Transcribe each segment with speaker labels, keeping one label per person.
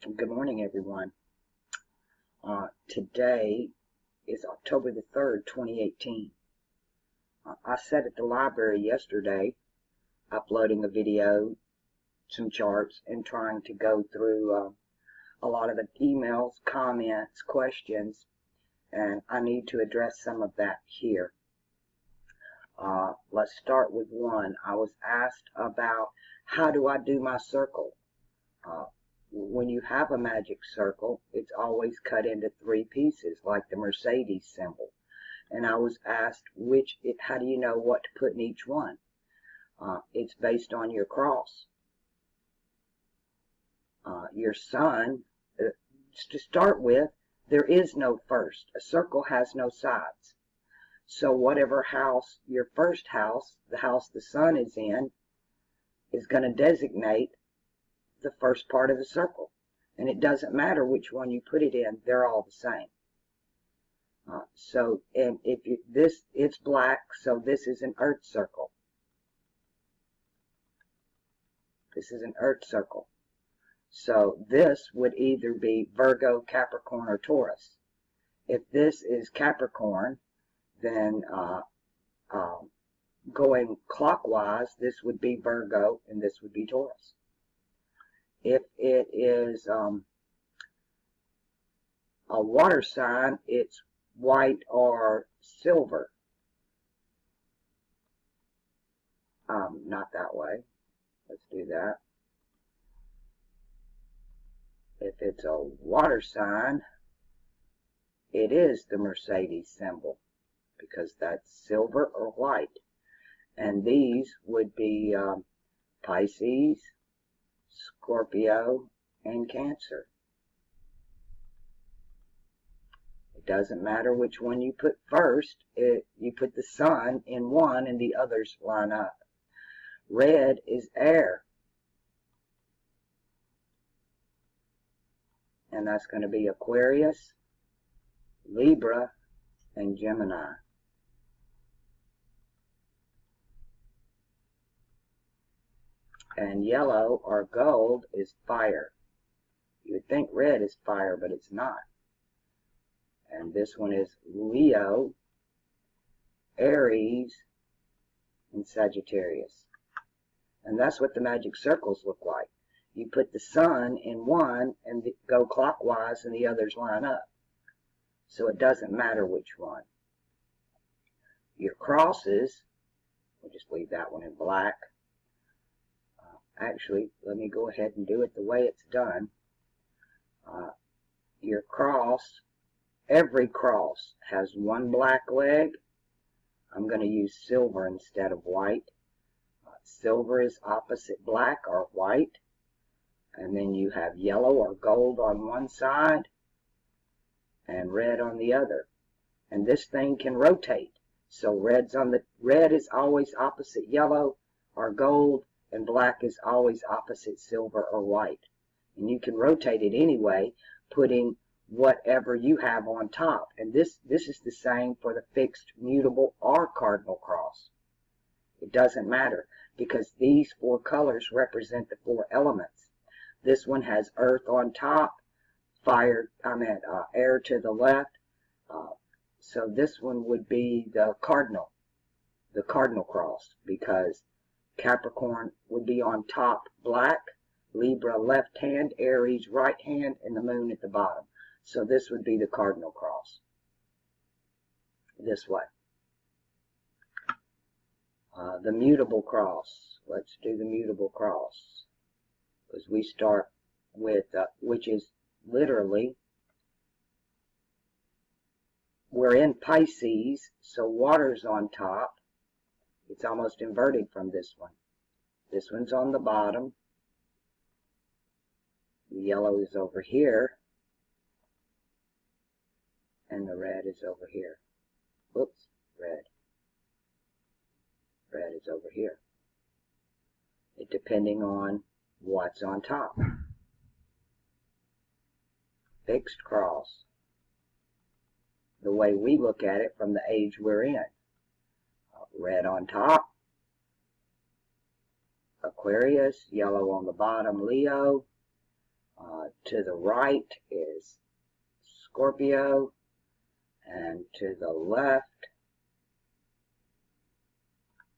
Speaker 1: Good morning, everyone. Today is October the 3rd, 2018. I sat at the library yesterday uploading a video, some charts, and trying to go through a lot of the emails, comments, questions, and I need to address some of that here. Let's start with one. I was asked about how do I do my circle. When you have a magic circle, it's always cut into three pieces, like the Mercedes symbol. And I was asked, how do you know what to put in each one? It's based on your cross. Your sun, to start with, there is no first. A circle has no sides. So whatever house, your first house, the house the sun is in, is going to designate the first part of the circle, and it doesn't matter which one you put it in, they're all the same. And if it's black, so this is an earth circle. This is an earth circle. So this would either be Virgo, Capricorn, or Taurus. If this is Capricorn, then going clockwise, this would be Virgo, and this would be Taurus. If it is a water sign, it's white or silver. Not that way. Let's do that. If it's a water sign, it is the Mercedes symbol, because that's silver or white. And these would be Pisces, Scorpio, and Cancer. It doesn't matter which one you put first. You put the sun in one and the others line up. Red is air. And that's going to be Aquarius, Libra, and Gemini. And yellow or gold is fire. You would think red is fire, but it's not. And this one is Leo, Aries, and Sagittarius. And that's what the magic circles look like. You put the sun in one and go clockwise and the others line up. So it doesn't matter which one. Your crosses, we'll just leave that one in black. Actually, let me go ahead and do it the way it's done. Your cross, every cross has one black leg. I'm going to use silver instead of white. Silver is opposite black or white. And then you have yellow or gold on one side and red on the other. And this thing can rotate. So red is always opposite yellow or gold, and black is always opposite silver or white. And you can rotate it anyway, putting whatever you have on top. And this is the same for the fixed, mutable, or cardinal cross. It doesn't matter, because these four colors represent the four elements. This one has earth on top, air to the left. So this one would be the cardinal cross, because Capricorn would be on top black, Libra left hand, Aries right hand, and the moon at the bottom. So this would be the cardinal cross. This way. The mutable cross. Let's do the mutable cross. Because we start with, which is literally, we're in Pisces, so water's on top. It's almost inverted from this one. This one's on the bottom. The yellow is over here. And the red is over here. Whoops, red. Red is over here. It depending on what's on top. Fixed cross. The way we look at it from the age we're in. Red on top, Aquarius, yellow on the bottom, Leo, To the right is Scorpio, and to the left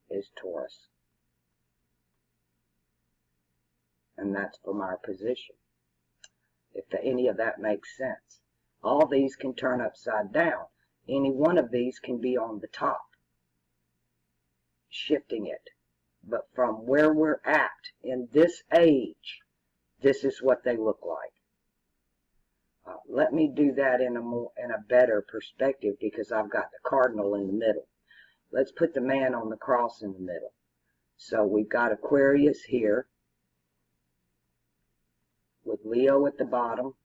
Speaker 1: is Taurus. And that's from our position, if any of that makes sense. All these can turn upside down. Any one of these can be on the top, shifting it. But from where we're at in this age, this is what they look like. Let me do that in a better perspective, because I've got the cardinal in the middle. Let's put the man on the cross in the middle. So we've got Aquarius here, with Leo at the bottom,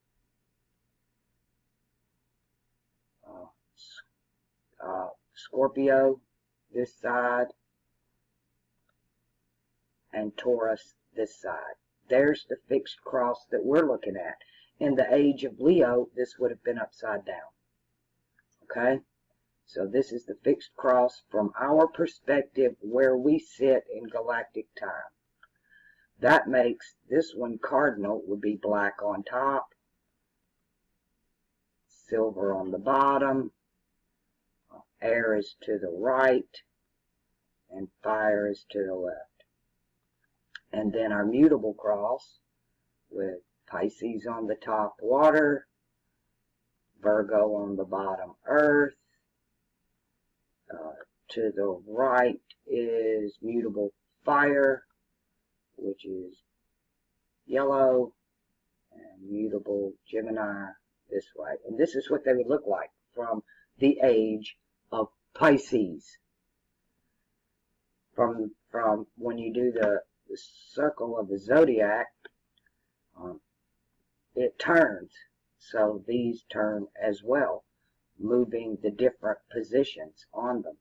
Speaker 1: Scorpio this side, and Taurus this side. There's the fixed cross that we're looking at. In the age of Leo, this would have been upside down. Okay? So this is the fixed cross from our perspective, where we sit in galactic time. That makes this one cardinal would be black on top, silver on the bottom, air is to the right, and fire is to the left. And then our mutable cross with Pisces on the top, water, Virgo on the bottom, earth. To the right is mutable fire, which is yellow, and mutable Gemini this way. And this is what they would look like from the age of Pisces. From when you do the circle of the zodiac, it turns. So these turn as well, moving the different positions on them.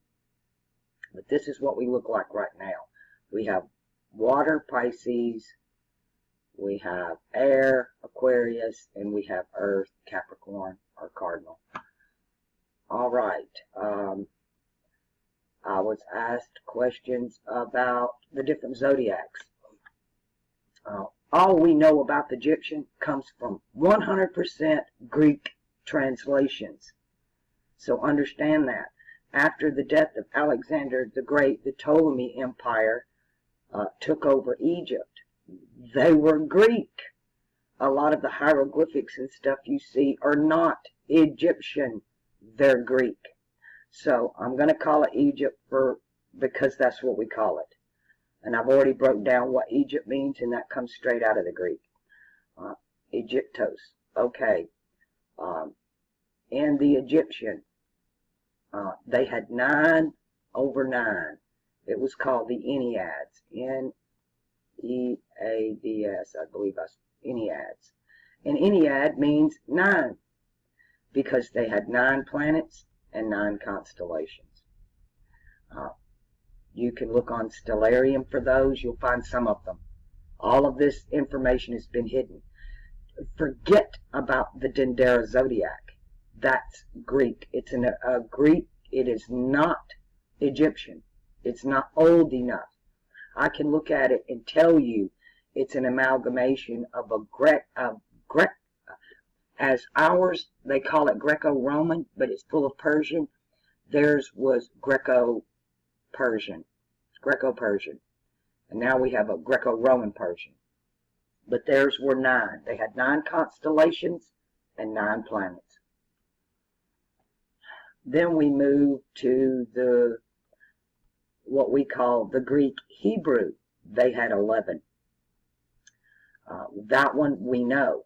Speaker 1: But this is what we look like right now. We have water, Pisces, we have air, Aquarius, and we have earth, Capricorn, or Cardinal. All right. I was asked questions about the different zodiacs. All we know about the Egyptian comes from 100% Greek translations. So understand that. After the death of Alexander the Great, the Ptolemy Empire took over Egypt. They were Greek. A lot of the hieroglyphics and stuff you see are not Egyptian. They're Greek. So I'm going to call it Egypt because that's what we call it. And I've already broke down what Egypt means, and that comes straight out of the Greek. Egyptos. Okay. In the Egyptian, they had 9 over 9. It was called the Enneads. N-E-A-D-S, I believe that's Enneads. And Ennead means 9, because they had 9 planets and 9 constellations. You can look on Stellarium for those. You'll find some of them. All of this information has been hidden. Forget about the Dendera zodiac. That's Greek. It's a Greek. It is not Egyptian. It's not old enough. I can look at it and tell you it's an amalgamation of a as ours, they call it Greco-Roman, but it's full of Persian. Theirs was Greco-Persian. And now we have a Greco-Roman Persian. But theirs were 9. They had 9 constellations and 9 planets. Then we move to what we call the Greek Hebrew. They had 11. That one we know.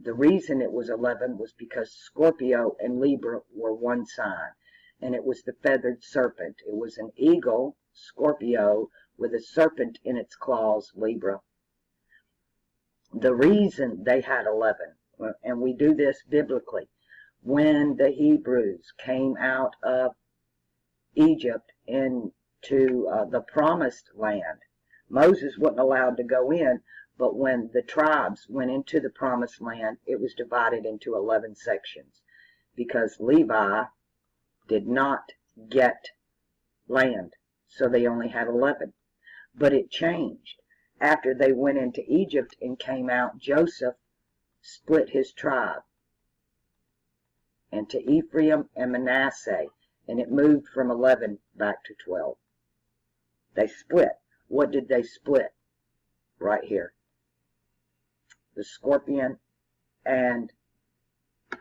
Speaker 1: The reason it was 11 was because Scorpio and Libra were one sign, and it was the feathered serpent. It was an eagle, Scorpio, with a serpent in its claws, Libra. The reason they had 11, and we do this biblically, when the Hebrews came out of Egypt into the promised land, Moses wasn't allowed to go in, but when the tribes went into the promised land, it was divided into 11 sections, because Levi did not get land, so they only had 11. But it changed. after they went into Egypt and came out, Joseph split his tribe into Ephraim and Manasseh, and it moved from 11 back to 12. They split. What did they split? Right here. The scorpion and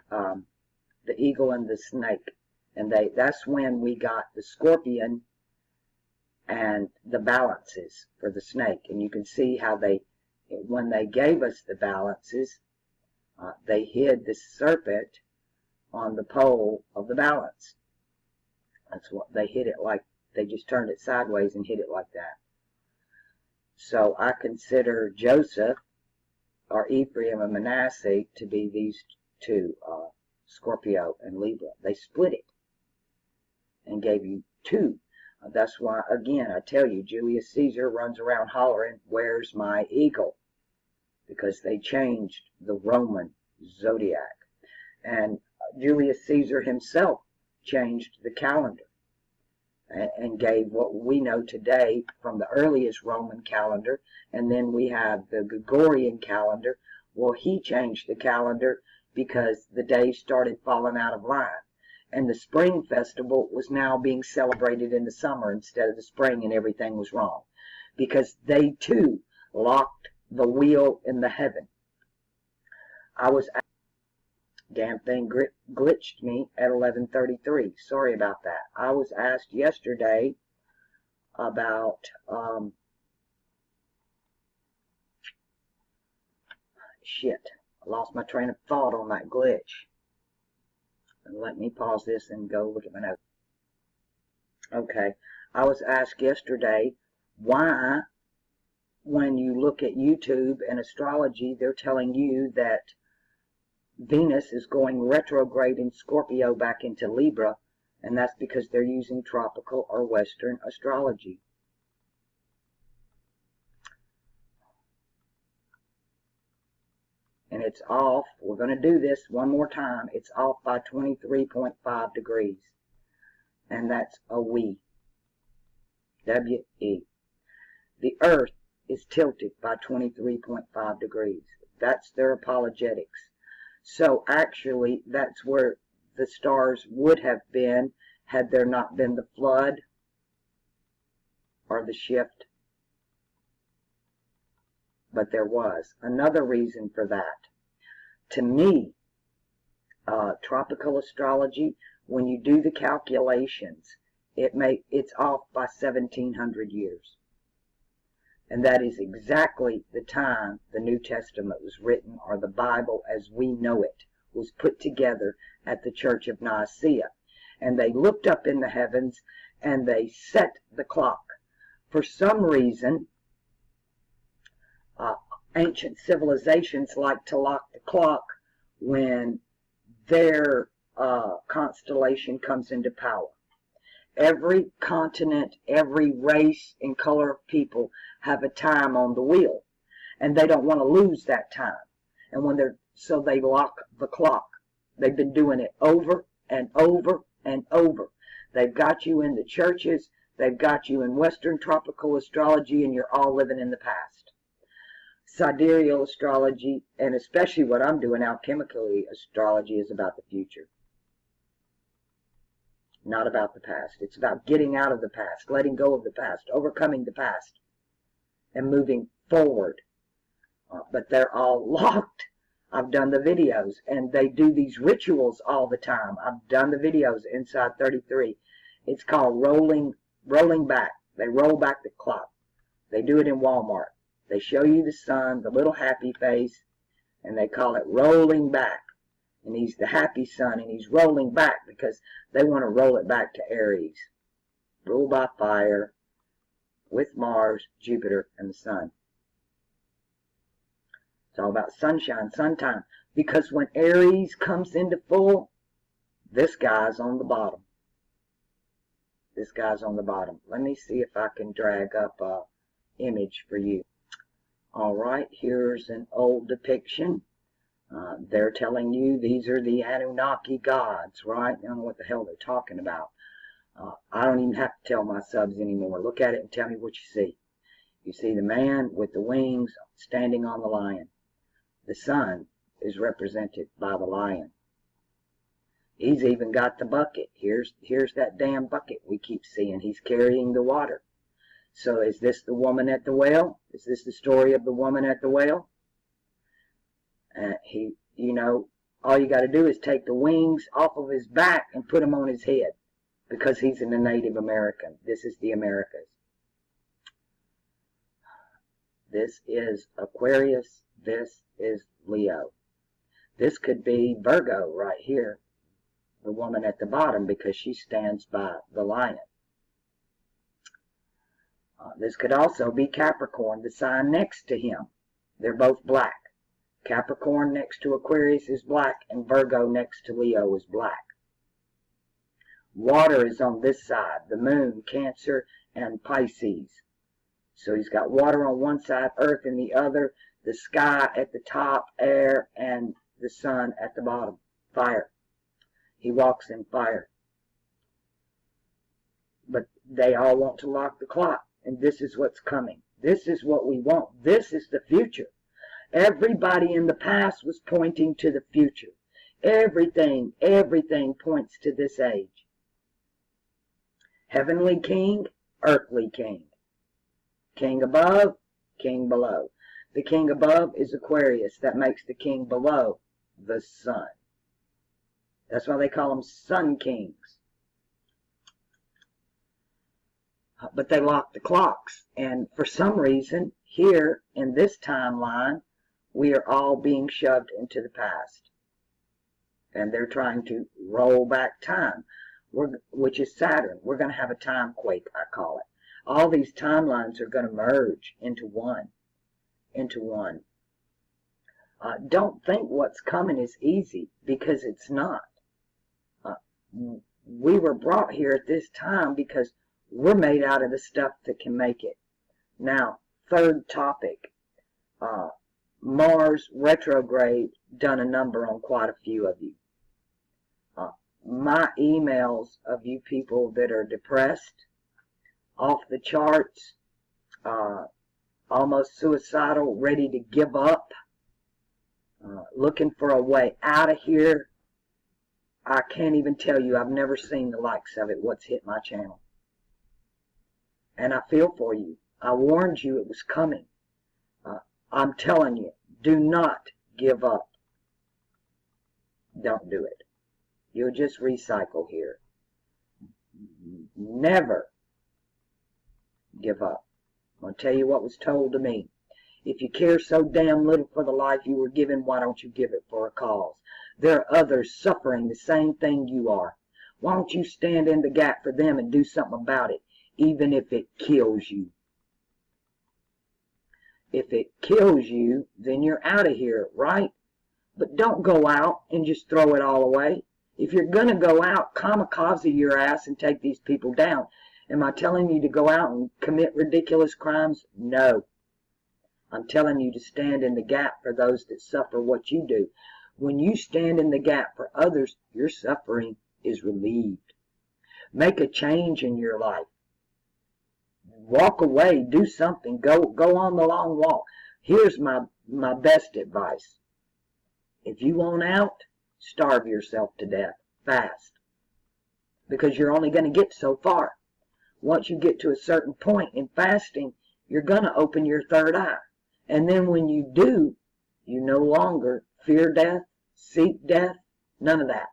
Speaker 1: the eagle and the snake. And that's when we got the scorpion and the balances for the snake. And you can see how when they gave us the balances, they hid the serpent on the pole of the balance. That's what they hid it like. They just turned it sideways and hid it like that. So I consider Joseph, or Ephraim and Manasseh, to be these two, Scorpio and Libra. They split it and gave you two. That's why, again, I tell you, Julius Caesar runs around hollering, "Where's my eagle?" Because they changed the Roman zodiac. And Julius Caesar himself changed the calendar and gave what we know today from the earliest Roman calendar. And then we have the Gregorian calendar. Well, he changed the calendar because the days started falling out of line. And the spring festival was now being celebrated in the summer instead of the spring, and everything was wrong. Because they too locked the wheel in the heaven. Damn thing glitched me at 11:33. Sorry about that. I was asked yesterday about shit. I lost my train of thought on that glitch. Let me pause this and go look at my notes. Okay. I was asked yesterday why, when you look at YouTube and astrology, they're telling you that Venus is going retrograde in Scorpio back into Libra, and that's because they're using tropical or Western astrology. And it's off. We're going to do this one more time. It's off by 23.5 degrees. And that's a we. W-E. The Earth is tilted by 23.5 degrees. That's their apologetics. So actually, that's where the stars would have been had there not been the flood or the shift. But there was another reason for that. To me, tropical astrology, when you do the calculations, it's off by 1700 years. And that is exactly the time the New Testament was written, or the Bible as we know it was put together at the Church of Nicaea. And they looked up in the heavens and they set the clock. For some reason, ancient civilizations like to lock the clock when their constellation comes into power. Every continent, every race and color of people have a time on the wheel, and they don't want to lose that time. And so they lock the clock. They've been doing it over and over and over. They've got you in the churches, they've got you in Western tropical astrology, and you're all living in the past. Sidereal astrology, and especially what I'm doing, alchemically astrology, is about the future. Not about the past. It's about getting out of the past, letting go of the past, overcoming the past, and moving forward. But they're all locked. I've done the videos, and they do these rituals all the time. I've done the videos inside 33. It's called rolling back. They roll back the clock. They do it in Walmart. They show you the sun, the little happy face, and they call it rolling back. And he's the happy sun, and he's rolling back because they want to roll it back to Aries. Ruled by fire, with Mars, Jupiter, and the sun. It's all about sunshine, sun time. Because when Aries comes into full, this guy's on the bottom. This guy's on the bottom. Let me see if I can drag up an image for you. Alright, here's an old depiction. They're telling you these are the Anunnaki gods, right? I don't know what the hell they're talking about. I don't even have to tell my subs anymore. Look at it and tell me what you see. You see the man with the wings standing on the lion. The sun is represented by the lion. He's even got the bucket. Here's that damn bucket we keep seeing. He's carrying the water. So is this the woman at the well? Is this the story of the woman at the well? All you got to do is take the wings off of his back and put them on his head, because he's a Native American. This is the Americas. This is Aquarius. This is Leo. This could be Virgo right here, the woman at the bottom, because she stands by the lion. This could also be Capricorn, the sign next to him. They're both black. Capricorn next to Aquarius is black, and Virgo next to Leo is black. Water is on this side, the moon, Cancer, and Pisces. So he's got water on one side, earth in the other, the sky at the top, air, and the sun at the bottom, fire. He walks in fire. But they all want to lock the clock, and this is what's coming. This is what we want. This is the future. Everybody in the past was pointing to the future. Everything points to this age. Heavenly king, earthly king. King above, king below. The king above is Aquarius. That makes the king below the sun. That's why they call them sun kings. But they lock the clocks. And for some reason, here in this timeline, we are all being shoved into the past. And they're trying to roll back time, which is Saturn. We're going to have a time quake, I call it. All these timelines are going to merge into one. Don't think what's coming is easy, because it's not. We were brought here at this time because we're made out of the stuff that can make it. Now, third topic. Mars retrograde done a number on quite a few of you. My emails of you people that are depressed, off the charts, almost suicidal, ready to give up, looking for a way out of here. I can't even tell you, I've never seen the likes of it, what's hit my channel. And I feel for you. I warned you it was coming. I'm telling you, do not give up. Don't do it. You'll just recycle here. Never give up. I'm going to tell you what was told to me. If you care so damn little for the life you were given, why don't you give it for a cause? There are others suffering the same thing you are. Why don't you stand in the gap for them and do something about it, even if it kills you? If it kills you, then you're out of here, right? But don't go out and just throw it all away. If you're going to go out, kamikaze your ass and take these people down. Am I telling you to go out and commit ridiculous crimes? No. I'm telling you to stand in the gap for those that suffer what you do. When you stand in the gap for others, your suffering is relieved. Make a change in your life. Walk away, do something, go on the long walk. Here's my best advice. If you want out, starve yourself to death fast, because you're only going to get so far. Once you get to a certain point in fasting, you're going to open your third eye. And then when you do, you no longer fear death, seek death, none of that.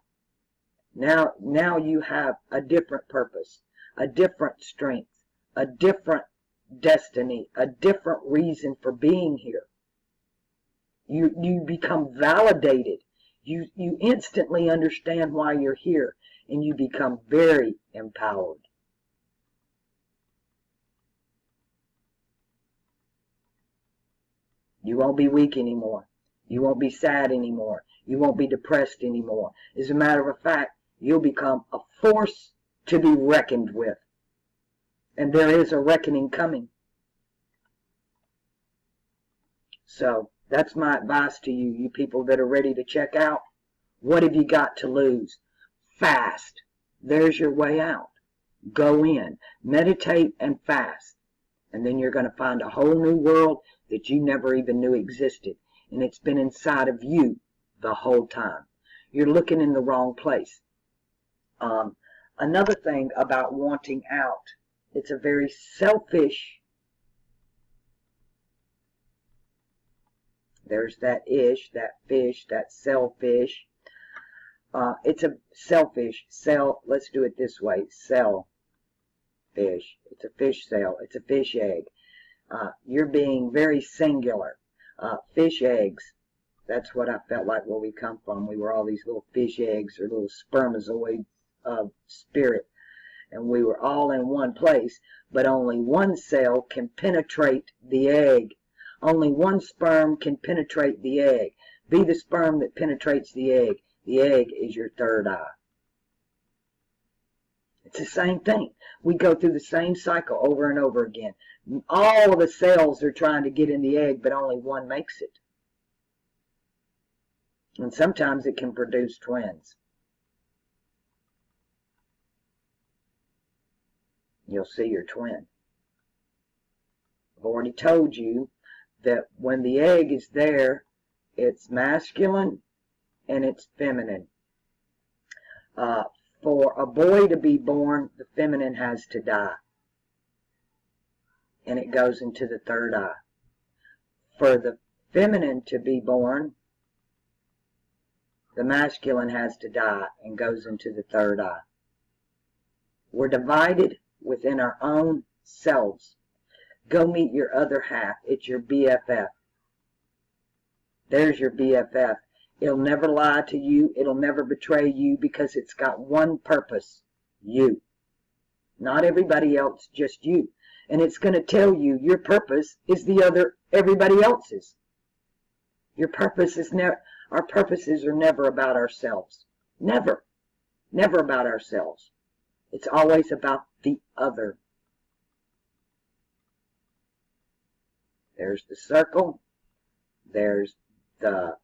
Speaker 1: Now you have a different purpose, a different strength, a different destiny, a different reason for being here. You become validated. You instantly understand why you're here, and you become very empowered. You won't be weak anymore. You won't be sad anymore. You won't be depressed anymore. As a matter of fact, you'll become a force to be reckoned with. And there is a reckoning coming. So that's my advice to you, you people that are ready to check out. What have you got to lose? Fast. There's your way out. Go in, meditate, and fast. And then you're going to find a whole new world that you never even knew existed. And it's been inside of you the whole time. You're looking in the wrong place. Another thing about wanting out, it's a very selfish, there's that ish, that fish, that selfish. It's a selfish, let's do it this way, selfish. It's a fish cell, it's a fish egg. You're being very singular. Fish eggs, that's what I felt like where we come from. We were all these little fish eggs or little spermatozoids of spirit. And we were all in one place, but only one cell can penetrate the egg. Only one sperm can penetrate the egg. Be the sperm that penetrates the egg. The egg is your third eye. It's the same thing. We go through the same cycle over and over again. All of the cells are trying to get in the egg, but only one makes it. And sometimes it can produce twins. You'll see your twin. I've already told you that when the egg is there, it's masculine and it's feminine. For a boy to be born, the feminine has to die. And it goes into the third eye. For the feminine to be born, the masculine has to die and goes into the third eye. We're divided within our own selves. Go meet your other half. It's your BFF. There's your BFF. It'll never lie to you. It'll never betray you because it's got one purpose. You. Not everybody else, just you. And it's going to tell you your purpose is everybody else's. Your purpose is our purposes are never about ourselves. Never. Never about ourselves. It's always about the other. There's the circle. There's the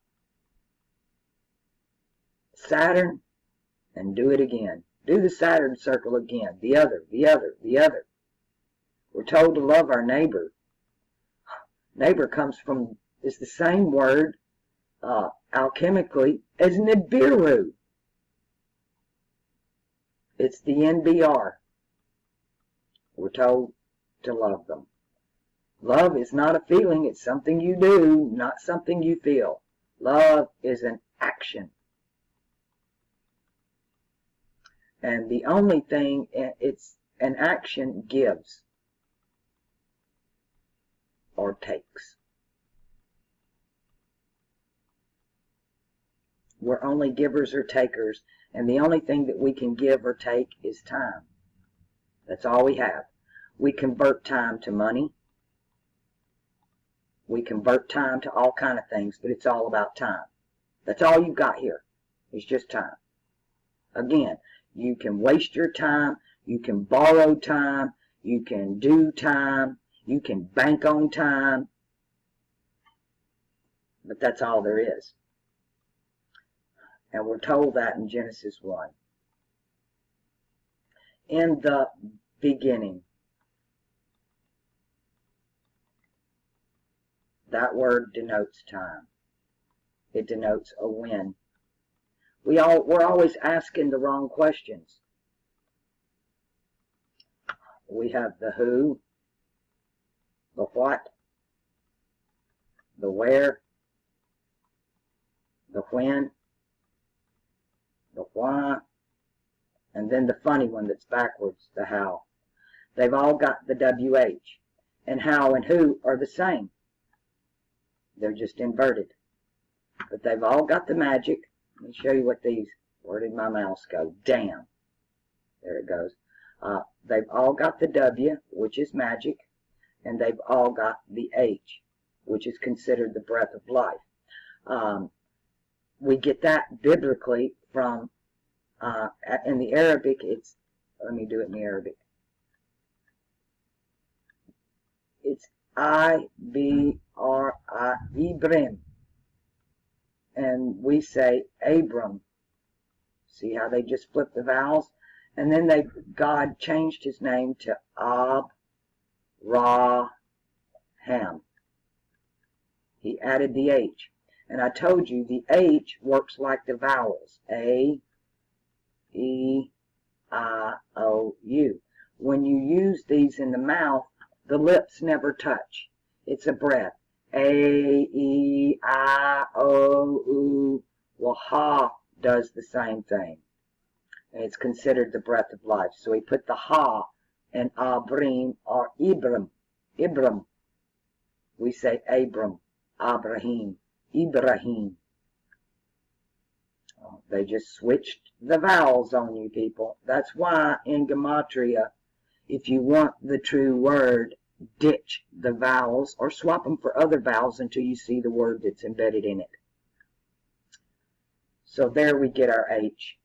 Speaker 1: Saturn. And do it again. Do the Saturn circle again. The other, the other, the other. We're told to love our neighbor. Neighbor is the same word alchemically as Nibiru. It's the NBR. We're told to love them. Love is not a feeling, it's something you do, not something you feel. Love is an action. And the only thing, it's an action gives or takes. We're only givers or takers, and the only thing that we can give or take is time. That's all we have. We convert time to money. We convert time to all kinds of things, but it's all about time. That's all you've got here. It's just time. Again, you can waste your time. You can borrow time. You can do time. You can bank on time. But that's all there is. And we're told that in Genesis 1. In the beginning. That word denotes time. It denotes a when. We're always asking the wrong questions. We have the who, the what, the where, the when, the why, and then the funny one that's backwards, the how. They've all got the WH, and how and who are the same. They're just inverted. But they've all got the magic. Let me show you what these, where did my mouse go? Damn. There it goes. They've all got the W, which is magic, and they've all got the H, which is considered the breath of life. We get that biblically from, in the Arabic, it's, let me do it in the Arabic. It's I-B-R-I, Ibrahim. And we say Abram. See how they just flip the vowels? And then God changed his name to Ab, Ra, ham. He added the H. And I told you the H works like the vowels. A, E, I, O, U. When you use these in the mouth, the lips never touch. It's a breath. A, E, I, O, U. Well, ha does the same thing. And it's considered the breath of life. So he put the ha and Abrim or Ibram. Ibram. We say Abram, Abraham, Ibrahim. They just switched the vowels on you people. That's why in Gematria, if you want the true word, ditch the vowels or swap them for other vowels until you see the word that's embedded in it. So there we get our H,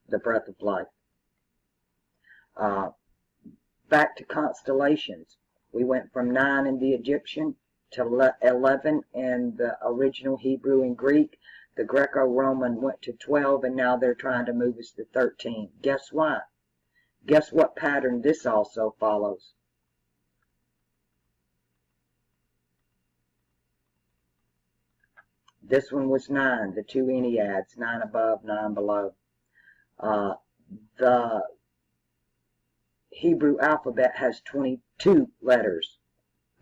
Speaker 1: the breath of life. Back to constellations. We went from 9 in the Egyptian to 11 in the original Hebrew and Greek. The Greco-Roman went to 12, and now they're trying to move us to 13. Guess why? Guess what pattern this also follows? This one was 9, the two Enneads, 9 above, 9 below. The Hebrew alphabet has 22 letters.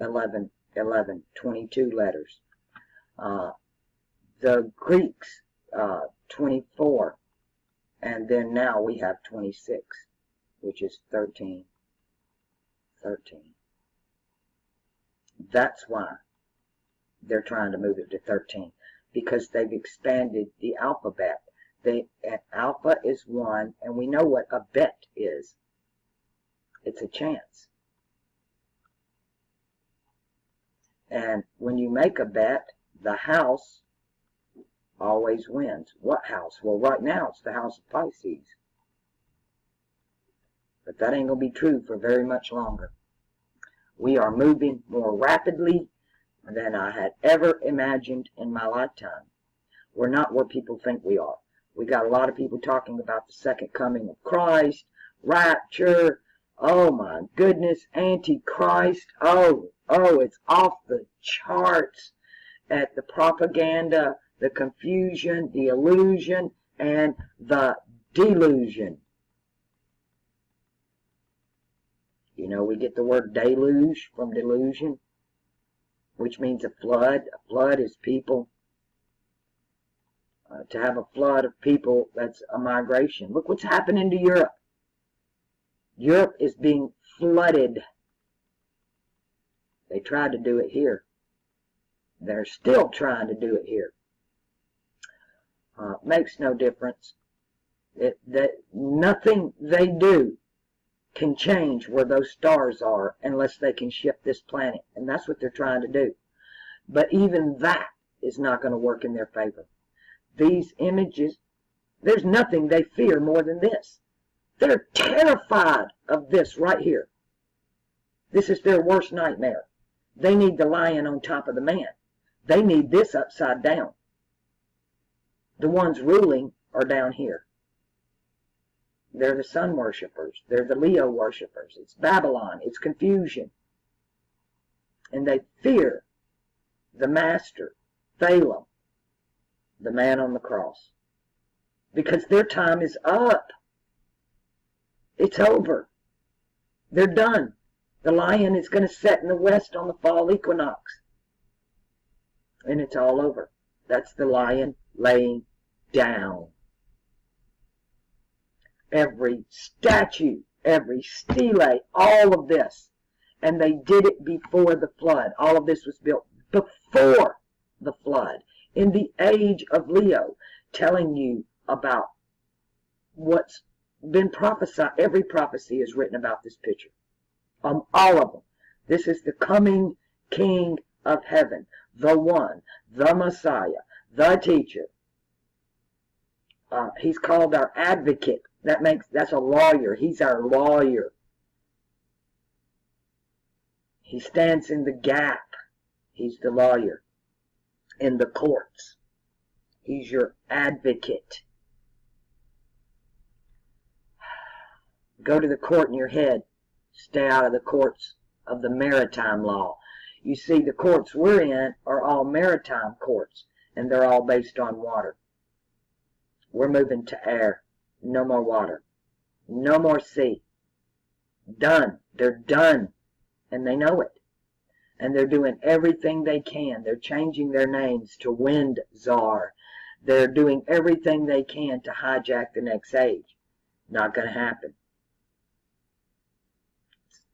Speaker 1: 11, 22 letters. The Greeks, 24. And then now we have 26, which is 13. That's why they're trying to move it to 13. Because they've expanded the alphabet. Alpha is 1, and we know what a bet is. It's a chance. And when you make a bet, the house always wins. What house? Well, right now it's the house of Pisces. But that ain't going to be true for very much longer. We are moving more rapidly than I had ever imagined in my lifetime. We're not where people think we are. We got a lot of people talking about the second coming of Christ, rapture. Oh my goodness, Antichrist. Oh, it's off the charts at the propaganda, the confusion, the illusion, and the delusion. You know, we get the word deluge from delusion, which means a flood. A flood is people. To have a flood of people, that's a migration. Look what's happening to Europe. Europe is being flooded. They tried to do it here. They're still trying to do it here. Makes no difference. Nothing they do can change where those stars are unless they can shift this planet. And that's what they're trying to do. But even that is not going to work in their favor. These images, there's nothing they fear more than this. They're terrified of this right here. This is their worst nightmare. They need the lion on top of the man. They need this upside down. The ones ruling are down here. They're the sun worshippers. They're the Leo worshippers. It's Babylon. It's confusion. And they fear the master, Balaam, the man on the cross. Because their time is up. It's over. They're done. The lion is going to set in the west on the fall equinox. And it's all over. That's the lion laying down. Every statue, every stele, all of this. And they did it before the flood. All of this was built before the flood. In the age of Leo, telling you about what's been prophesied. Every prophecy is written about this picture. All of them. This is the coming King of heaven. The one, the Messiah, the teacher. He's called our advocate. That's a lawyer. He's our lawyer. He stands in the gap. He's the lawyer. In the courts. He's your advocate. Go to the court in your head. stay out of the courts of the maritime law. You see, the courts we're in are all maritime courts, and they're all based on water. We're moving to air. No more water. No more sea. Done. They're done. And they know it. And they're doing everything they can. They're changing their names to Wind Czar. They're doing everything they can to hijack the next age. Not going to happen.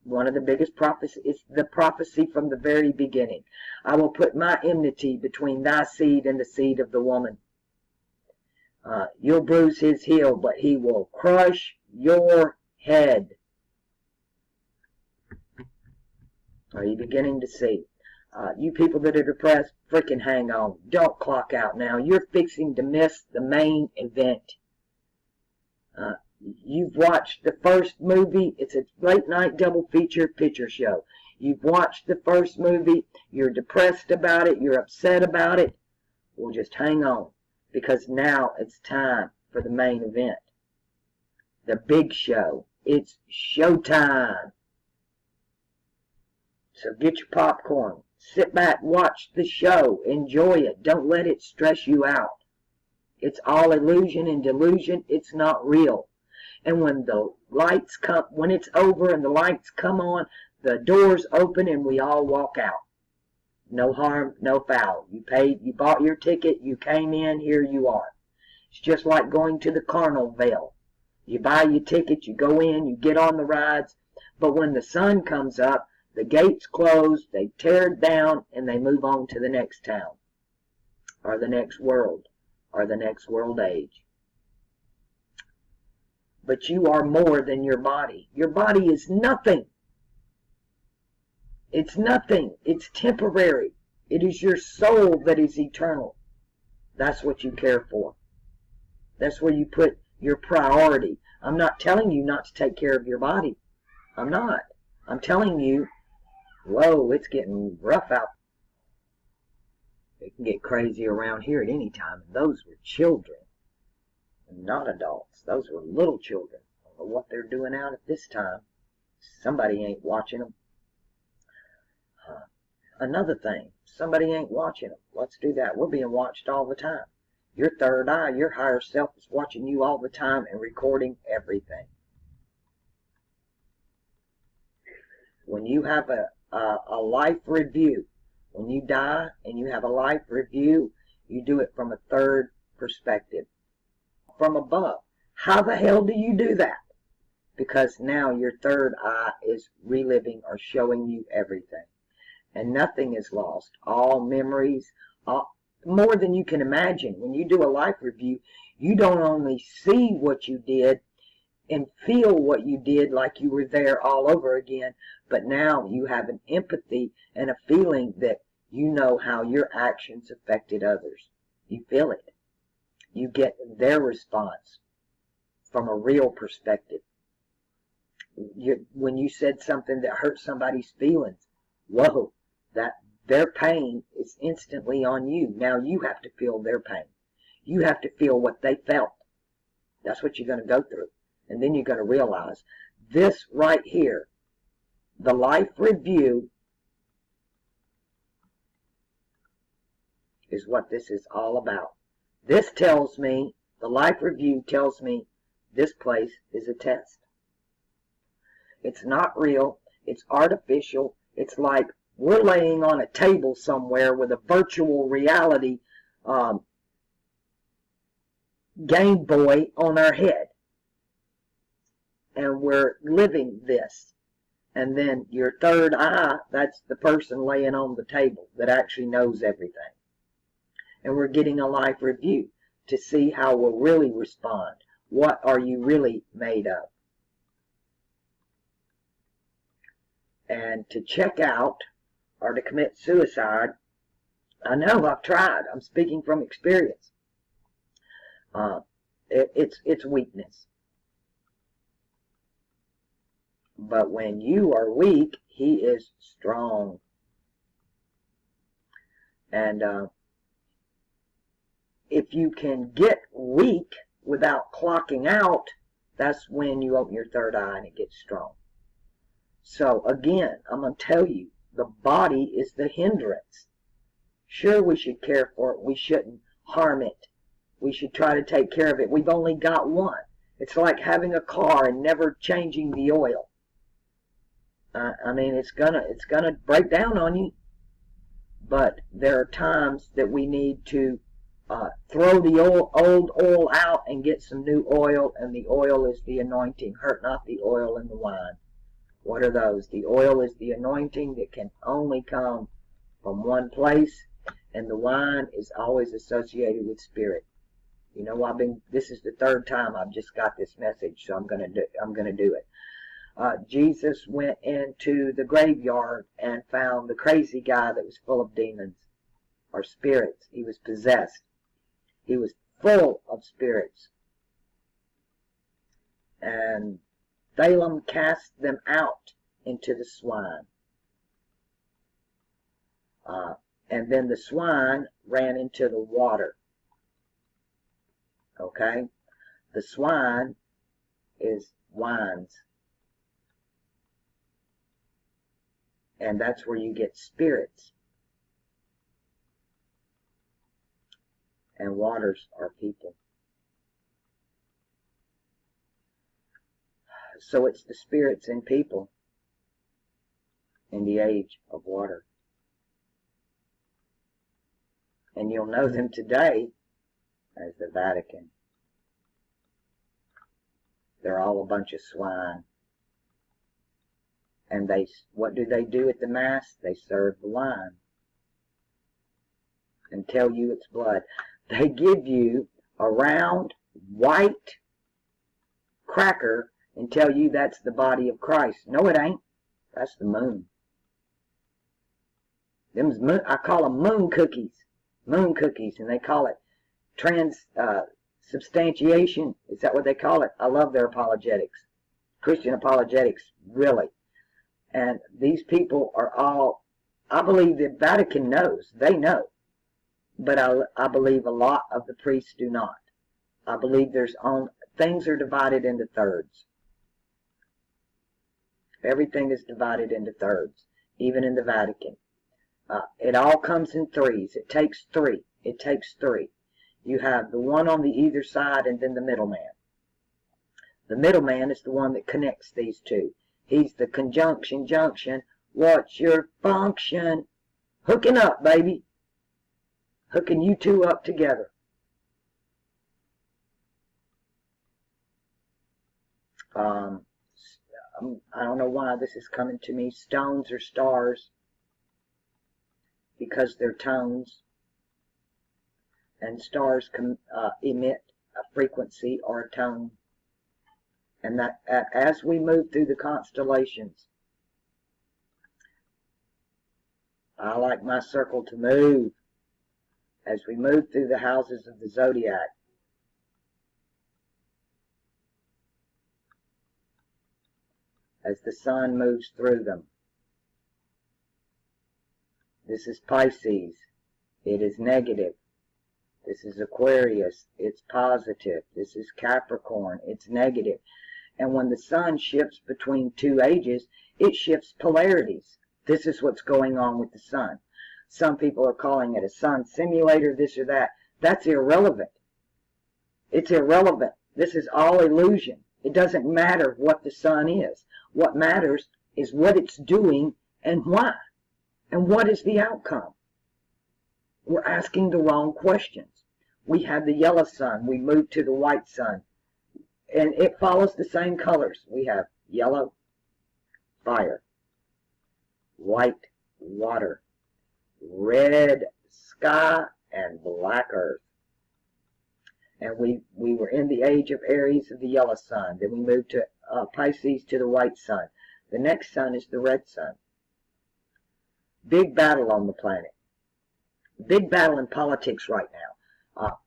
Speaker 1: One of the biggest prophecies, it's the prophecy from the very beginning. I will put my enmity between thy seed and the seed of the woman. You'll bruise his heel, but he will crush your head. Are you beginning to see? You people that are depressed, freaking hang on. Don't clock out now. You're fixing to miss the main event. You've watched the first movie. It's a late night double feature picture show. You've watched the first movie. You're depressed about it. You're upset about it. Well, just hang on, because now it's time for the main event. The big show. It's showtime. So get your popcorn. Sit back, watch the show. Enjoy it. Don't let it stress you out. It's all illusion and delusion. It's not real. And when the lights come, when it's over and the lights come on, the doors open and we all walk out. No harm, no foul. You paid, you bought your ticket, you came in, here you are. It's just like going to the carnival. You buy your ticket, you go in, you get on the rides, but when the sun comes up, the gates close, they tear it down, and they move on to the next town, or the next world, or the next world age. But you are more than your body. Your body is nothing. It's nothing. It's temporary. It is your soul that is eternal. That's what you care for. That's where you put your priority. I'm not telling you not to take care of your body. I'm not. I'm telling you, whoa, it's getting rough out. It can get crazy around here at any time. And those were children, not adults. Those were little children. I don't know what they're doing out at this time. Somebody ain't watching them. Another thing, somebody ain't watching them. Let's do that. We're being watched all the time. Your third eye, your higher self is watching you all the time and recording everything. When you have a life review, when you die and you have a life review, you do it from a third perspective, from above. How the hell do you do that? Because now your third eye is reliving or showing you everything. And nothing is lost. All memories, more than you can imagine. When you do a life review, you don't only see what you did and feel what you did like you were there all over again, but now you have an empathy and a feeling that you know how your actions affected others. You feel it. You get their response from a real perspective. When you said something that hurt somebody's feelings, whoa, that their pain is instantly on you. Now you have to feel their pain. You have to feel what they felt. That's what you're going to go through. And then you're going to realize this right here, the life review, is what this is all about. This tells me, the life review tells me, this place is a test. It's not real. It's artificial. It's like we're laying on a table somewhere with a virtual reality Game Boy on our head. And we're living this. And then your third eye, that's the person laying on the table that actually knows everything. And we're getting a life review to see how we'll really respond. What are you really made of? And to check out or to commit suicide, I know I've tried. I'm speaking from experience. It's weakness. But when you are weak, he is strong. And if you can get weak without clocking out, that's when you open your third eye and it gets strong. So again, I'm going to tell you, the body is the hindrance. Sure, we should care for it. We shouldn't harm it. We should try to take care of it. We've only got one. It's like having a car and never changing the oil. I mean, it's gonna break down on you. But there are times that we need to throw the old oil out and get some new oil, and the oil is the anointing. Hurt not the oil and the wine. What are those? The oil is the anointing that can only come from one place, and the wine is always associated with spirit. You know, this is the third time I've just got this message, so I'm gonna do it. Jesus went into the graveyard and found the crazy guy that was full of demons or spirits. He was possessed. He was full of spirits. And Balaam cast them out into the swine. And then the swine ran into the water. Okay? The swine is wines. And that's where you get spirits. And waters are people. So it's the spirits in people in the age of water. And you'll know them today as the Vatican. They're all a bunch of swine. And what do they do at the Mass? They serve the wine and tell you it's blood. They give you a round, white cracker and tell you that's the body of Christ. No, it ain't. That's the moon. I call them moon cookies. Moon cookies, and they call it transubstantiation. Is that what they call it? I love their apologetics. Christian apologetics, really. And these people are all, I believe the Vatican knows. They know. But I believe a lot of the priests do not. I believe things are divided into thirds. Everything is divided into thirds, even in the Vatican. It all comes in threes. It takes three. It takes three. You have the one on the either side and then the middleman. The middleman is the one that connects these two. He's the conjunction junction. What's your function? Hooking up, baby. Hooking you two up together. I don't know why this is coming to me. Stones are stars because they're tones. And stars can emit a frequency or a tone. And that as we move through the constellations, I like my circle to move. As we move through the houses of the zodiac, as the sun moves through them. This is Pisces. It is negative. This is Aquarius. It's positive. This is Capricorn. It's negative. And when the sun shifts between two ages, it shifts polarities. This is what's going on with the sun. Some people are calling it a sun simulator, this or that. That's irrelevant. It's irrelevant. This is all illusion. It doesn't matter what the sun is. What matters is what it's doing and why. And what is the outcome? We're asking the wrong questions. We have the yellow sun. We move to the white sun. And it follows the same colors. We have yellow, fire, white, water, red sky, and black earth. And we were in the age of Aries of the yellow sun. Then we moved to Pisces to the white sun. The next sun is the red sun. Big battle on the planet. Big battle in politics right now.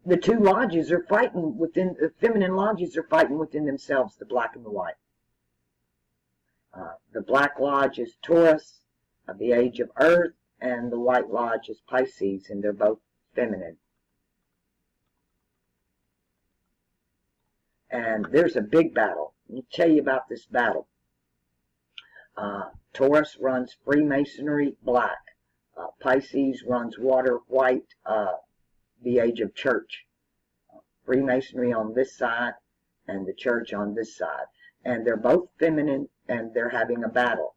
Speaker 1: The two lodges are fighting within, the feminine lodges are fighting within themselves, the black and the white. The black lodge is Taurus of the age of Earth, and the white lodge is Pisces, and they're both feminine. And there's a big battle. Let me tell you about this battle. Taurus runs Freemasonry, black. Pisces runs water, white, the age of church. Freemasonry on this side and the church on this side. And they're both feminine, and they're having a battle.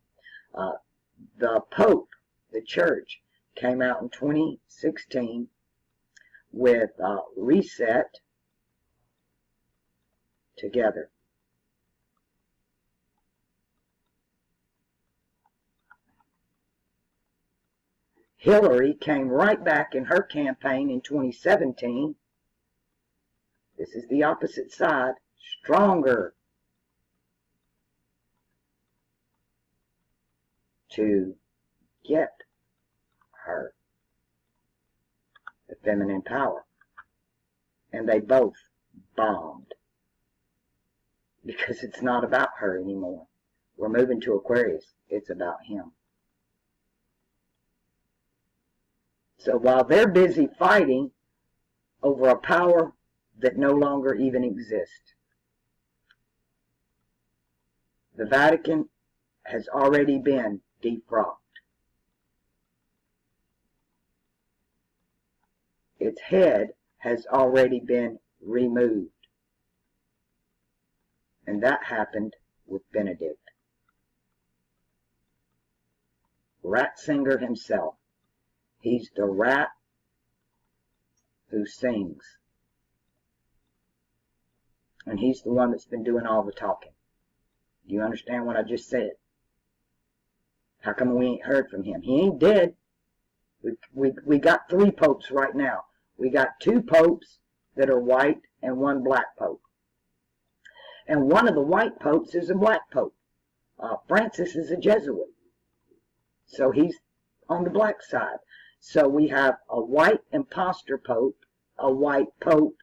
Speaker 1: The Pope, the church, came out in 2016 with Reset Together. Hillary came right back in her campaign in 2017. This is the opposite side, stronger, to get her the feminine power. And they both bombed, because it's not about her anymore. We're moving to Aquarius. It's about him. So while they're busy fighting over a power that no longer even exists, the Vatican has already been defrocked. Its head has already been removed. And that happened with Benedict. Ratzinger himself. He's the rat who sings. And he's the one that's been doing all the talking. Do you understand what I just said? How come we ain't heard from him? He ain't dead. We got 3 popes right now. We got 2 popes that are white and 1 black pope. And one of the white popes is a black pope. Francis is a Jesuit. So he's on the black side. So we have a white imposter pope, a white pope,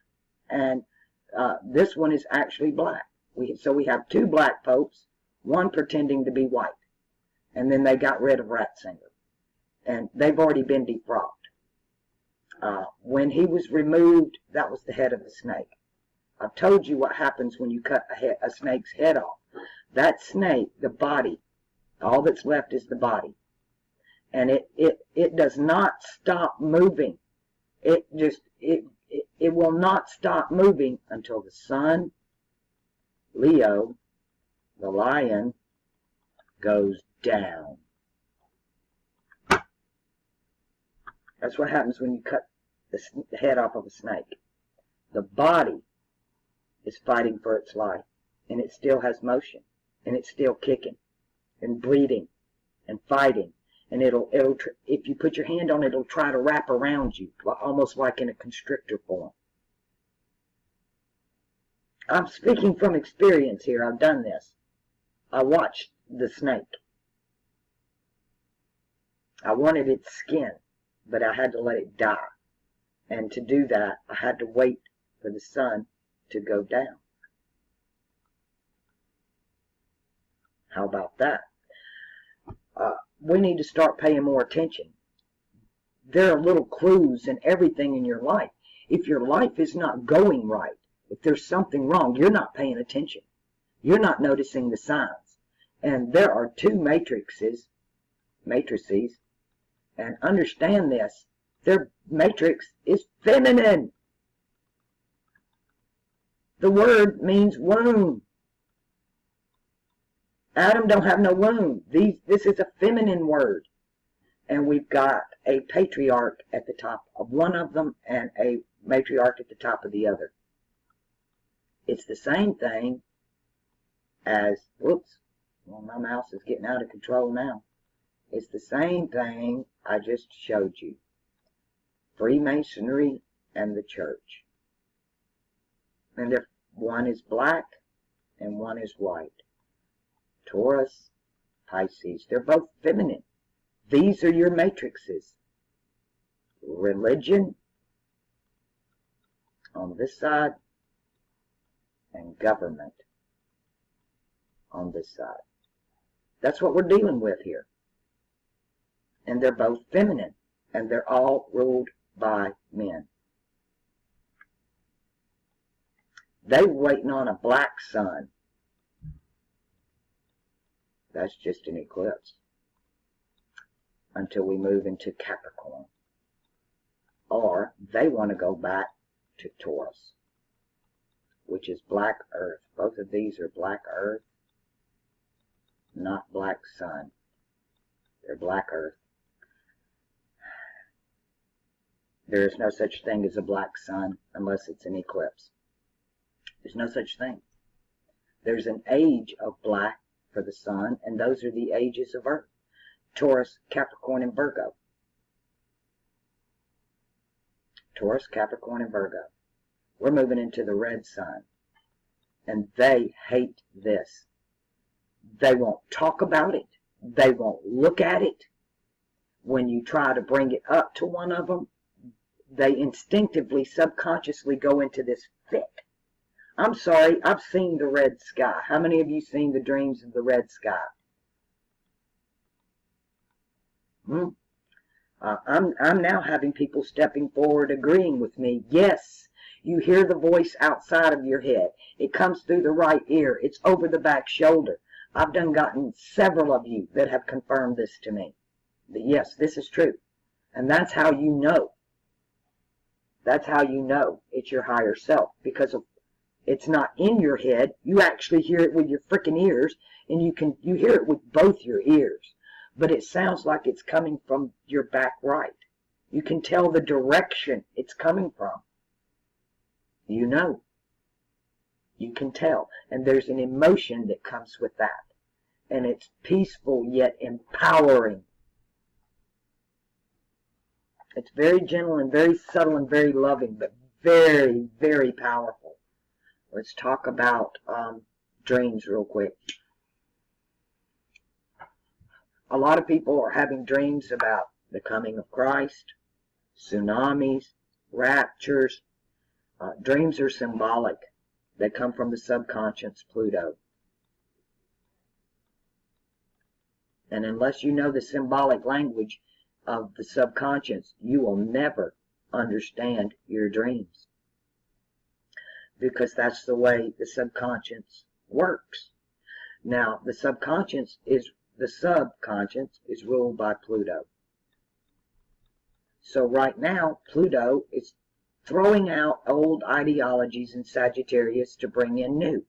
Speaker 1: and this one is actually black. So we have 2 black popes, 1 pretending to be white. And then they got rid of Ratzinger. And they've already been defrocked. When he was removed, that was the head of the snake. I've told you what happens when you cut a snake's head off. That snake, the body, all that's left is the body. And it does not stop moving. It will not stop moving until the sun, Leo, the lion, goes down. That's what happens when you cut the head off of a snake. The body is fighting for its life, and it still has motion, and it's still kicking and breathing and fighting. And if you put your hand on it, it'll try to wrap around you, almost like in a constrictor form. I'm speaking from experience here. I've done this. I watched the snake. I wanted its skin, but I had to let it die. And to do that, I had to wait for the sun to go down. How about that? We need to start paying more attention. There are little clues in everything in your life. If your life is not going right, if there's something wrong, you're not paying attention. You're not noticing the signs. And there are 2 matrices, and understand this, their matrix is feminine. The word means womb. Adam don't have no womb. This is a feminine word. And we've got a patriarch at the top of one of them and a matriarch at the top of the other. It's the same thing as, whoops, well, my mouse is getting out of control now. It's the same thing I just showed you. Freemasonry and the church. And one is black and one is white. Taurus, Pisces, they're both feminine. These are your matrices. Religion on this side and government on this side. That's what we're dealing with here. And they're both feminine, and they're all ruled by men. They're waiting on a black sun. That's just an eclipse. Until we move into Capricorn. Or they want to go back to Taurus, which is black earth. Both of these are black earth, not black sun. They're black earth. There is no such thing as a black sun unless it's an eclipse. There's no such thing. There's an age of black for the sun, and those are the ages of earth. Taurus, Capricorn, and Virgo. Taurus, Capricorn, and Virgo. We're moving into the red sun. And they hate this. They won't talk about it. They won't look at it. When you try to bring it up to one of them, they instinctively, subconsciously go into this fit. I'm sorry, I've seen the red sky. How many of you seen the dreams of the red sky? I'm now having people stepping forward agreeing with me. Yes, you hear the voice outside of your head. It comes through the right ear. It's over the back shoulder. I've gotten several of you that have confirmed this to me. That yes, this is true. And that's how you know. That's how you know it's your higher self. Because it's not in your head. You actually hear it with your freaking ears. And you hear it with both your ears. But it sounds like it's coming from your back right. You can tell the direction it's coming from. You know. You can tell. And there's an emotion that comes with that. And it's peaceful yet empowering. It's very gentle and very subtle and very loving, but very, very powerful. Let's talk about dreams real quick. A lot of people are having dreams about the coming of Christ, tsunamis, raptures. Dreams are symbolic. They come from the subconscious, Pluto. And unless you know the symbolic language of the subconscious, you will never understand your dreams. Because that's the way the subconscious works. Now, the subconscious is ruled by Pluto. So right now, Pluto is throwing out old ideologies in Sagittarius to bring in new.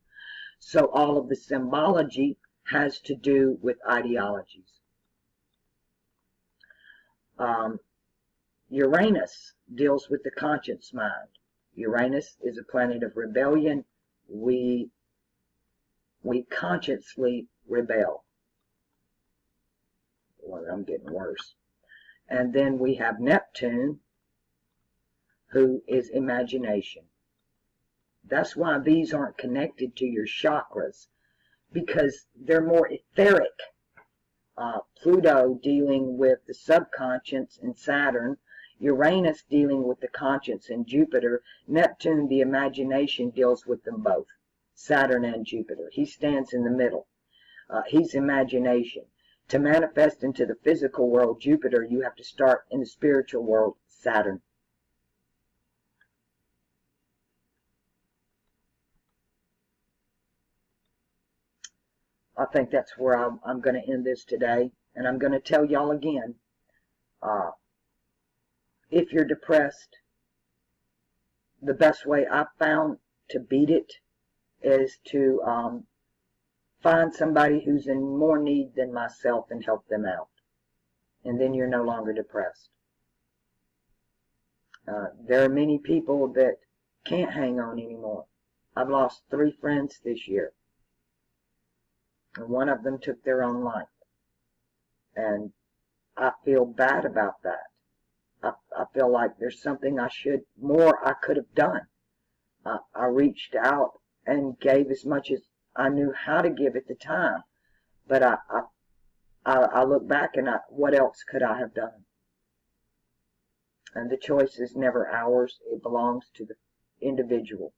Speaker 1: So all of the symbology has to do with ideologies. Uranus deals with the conscious mind. Uranus is a planet of rebellion. We consciously rebel. Well, I'm getting worse. And then we have Neptune, who is imagination. That's why these aren't connected to your chakras, because they're more etheric. Pluto dealing with the subconscious and Saturn, Uranus dealing with the conscience and Jupiter, Neptune, the imagination, deals with them both, Saturn and Jupiter. He stands in the middle. He's imagination. To manifest into the physical world, Jupiter, you have to start in the spiritual world, Saturn. I think that's where I'm going to end this today. And I'm going to tell y'all again, if you're depressed, the best way I've found to beat it is to find somebody who's in more need than myself and help them out. And then you're no longer depressed. There are many people that can't hang on anymore. I've lost 3 friends this year. And one of them took their own life. And I feel bad about that. I feel like there's something I could have done. I reached out and gave as much as I knew how to give at the time. But I look back and what else could I have done? And the choice is never ours. It belongs to the individual.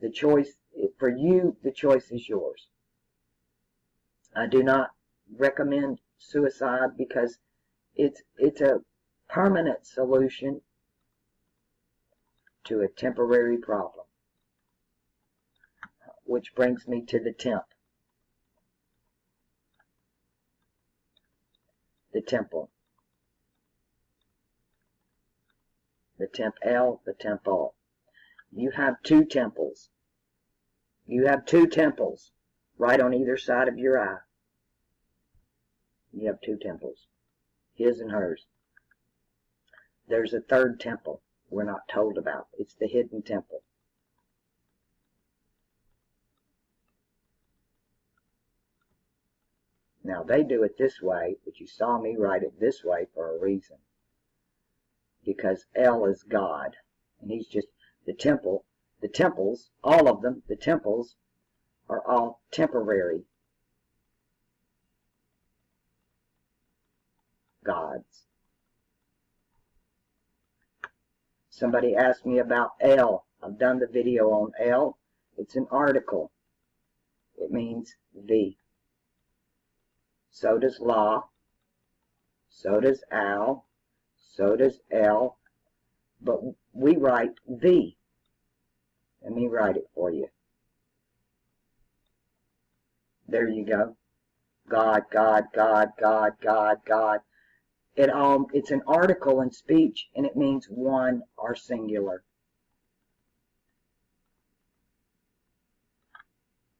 Speaker 1: The choice, for you, the choice is yours. I do not recommend suicide because it's a permanent solution to a temporary problem. Which brings me to the temp. the temple. The temp L, the temple. You have two temples. You have two temples right on either side of your eye. You have two temples, his and hers. There's a third temple we're not told about. It's the hidden temple. Now they do it this way, but you saw me write it this way for a reason. Because L is God, and he's just the temple. The temples, all of them, the temples are all temporary gods. Somebody asked me about L. I've done the video on L. It's an article. It means the. So does La. So does Al. So does L. But we write the. Let me write it for you. There you go. God, God, God, God, God, God. It's an article in speech, and it means one or singular.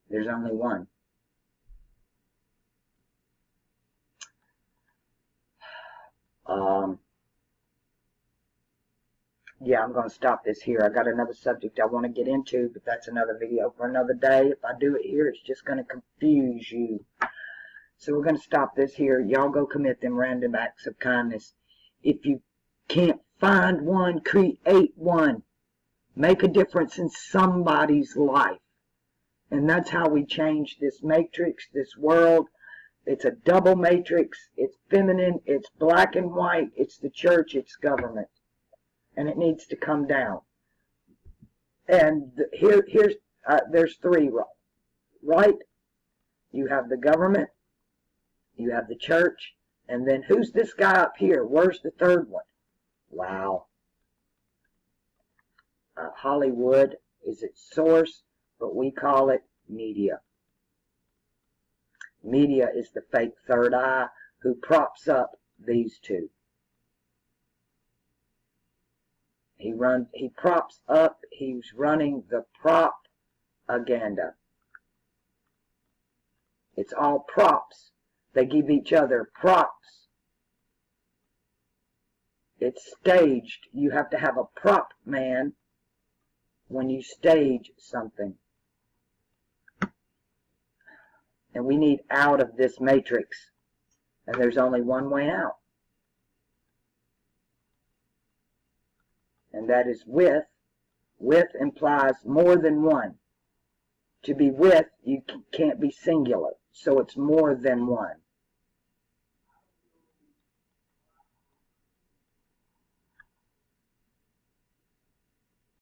Speaker 1: There's only one. Yeah, I'm going to stop this here. I got another subject I want to get into, but that's another video for another day. If I do it here, it's just going to confuse you. So we're going to stop this here. Y'all go commit them random acts of kindness. If you can't find one, create one. Make a difference in somebody's life. And that's how we change this matrix, this world. It's a double matrix. It's feminine. It's black and white. It's the church. It's government. And it needs to come down. And there's three, right? You have the government, you have the church, and then who's this guy up here? Where's the third one? Wow. Hollywood is its source, but we call it media. Media is the fake third eye who props up these two. He props up, he's running the propaganda. It's all props. They give each other props. It's staged. You have to have a prop man when you stage something. And we need out of this matrix. And there's only one way out. And that is with. With implies more than one. To be with, you can't be singular. So it's more than one.